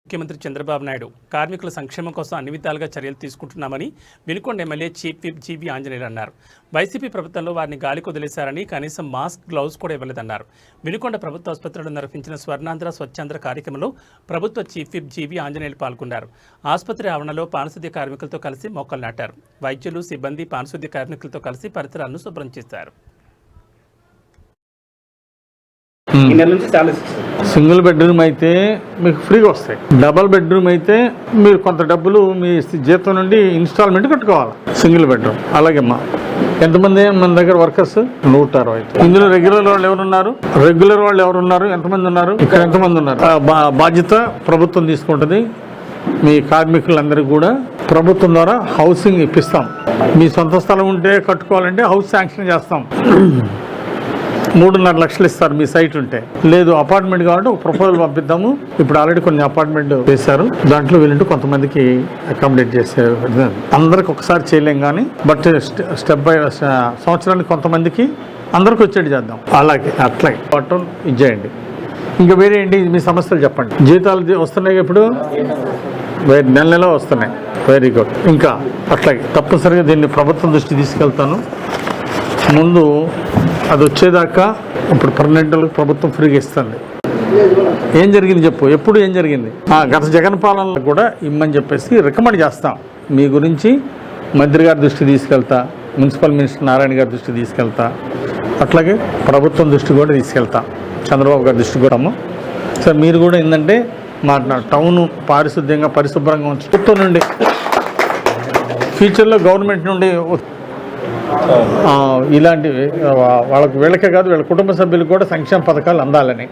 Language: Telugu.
ముఖ్యమంత్రి చంద్రబాబు నాయుడు కార్మికుల సంక్షేమం కోసం అన్ని విధాలుగా చర్యలు తీసుకుంటున్నామని Vinukonda MLA chief whip GV Anjaneyulu అన్నారు. వైసీపీ ప్రభుత్వంలో వారిని గాలికి వదిలేశారని కనీసం మాస్క్, గ్లౌజ్ కూడా ఇవ్వలేదన్నారు. వినుకొండ ప్రభుత్వ ఆసుపత్రిలో నిర్వహించిన స్వర్ణాంధ్ర స్వచ్ఛాంధ్ర కార్యక్రమంలో ప్రభుత్వ చీఫ్ విప్ జీవీ ఆంజనేయులు పాల్గొన్నారు. ఆసుపత్రి ఆవరణలో పారిశుద్ధ్య కార్మికులతో కలిసి మొక్కలు నాటారు. వైద్యులు, సిబ్బంది పారిశుద్ధ్య కార్మికులతో కలిసి పరిసరాలను శుభ్రం చేశారు. సింగిల్ బెడ్రూమ్ అయితే మీకు ఫ్రీగా వస్తాయి. డబల్ బెడ్రూమ్ అయితే మీరు కొంత డబ్బులు మీ జీతం నుండి ఇన్స్టాల్మెంట్ కట్టుకోవాలి. సింగిల్ బెడ్రూమ్ అలాగేమ్మా. ఎంతమంది మన దగ్గర వర్కర్స్? 160. ఇందులో రెగ్యులర్ వాళ్ళు ఎవరున్నారు? ఎంతమంది ఉన్నారు? ఇక్కడ ఎంతమంది ఉన్నారు? బాధ్యత ప్రభుత్వం తీసుకుంటుంది. మీ కార్మికులందరికీ కూడా ప్రభుత్వం ద్వారా హౌసింగ్ ఇప్పిస్తాం. మీ సొంత స్థలం ఉంటే కట్టుకోవాలంటే హౌస్ శాంక్షన్ చేస్తాం. 3.5 లక్షలు ఇస్తారు మీ సైట్ ఉంటే. లేదు అపార్ట్మెంట్ కావాలంటే ఒక ప్రపోజల్ పంపిద్దాము. ఇప్పుడు ఆల్రెడీ కొన్ని అపార్ట్మెంట్ చేశారు. దాంట్లో వీళ్ళంటూ కొంతమందికి అకామిడేట్ చేసే అందరికి ఒకసారి చేయలేం కానీ బట్ స్టెప్ బై సంవత్సరానికి కొంతమందికి అందరికి వచ్చేది చేద్దాం. అట్లాగే పట్టం ఇచ్చేయండి. ఇంకా వేరే ఏంటి మీ సమస్యలు చెప్పండి. జీతాలు వస్తున్నాయి ఇప్పుడు నెలలో వస్తున్నాయి. Very good. ఇంకా అట్లాగే తప్పనిసరిగా దీన్ని ప్రభుత్వం దృష్టి తీసుకెళ్తాను. ముందు అది వచ్చేదాకా ఇప్పుడు పర్మనెంట్లకు ప్రభుత్వం ఫ్రీగా ఇస్తుంది. ఏం జరిగింది చెప్పు. ఎప్పుడు ఏం జరిగింది? గత జగన్ పాలనలో కూడా ఇమ్మని చెప్పేసి రికమెండ్ చేస్తాం. మీ గురించి మంత్రి గారి దృష్టి తీసుకెళ్తా, మున్సిపల్ మినిస్టర్ నారాయణ గారి దృష్టి తీసుకెళ్తా, అట్లాగే ప్రభుత్వం దృష్టి కూడా తీసుకెళ్తా, చంద్రబాబు గారి దృష్టి కూడా. సార్ మీరు కూడా ఏంటంటే మా టౌన్ పారిశుద్ధ్యంగా పరిశుభ్రంగా ఉంచుతూ నుండి ఫ్యూచర్లో గవర్నమెంట్ నుండి ఇలాంటివి వీళ్ళకే కాదు వీళ్ళ కుటుంబ సభ్యులకు కూడా సంక్షేమ పథకాలు అందాలని.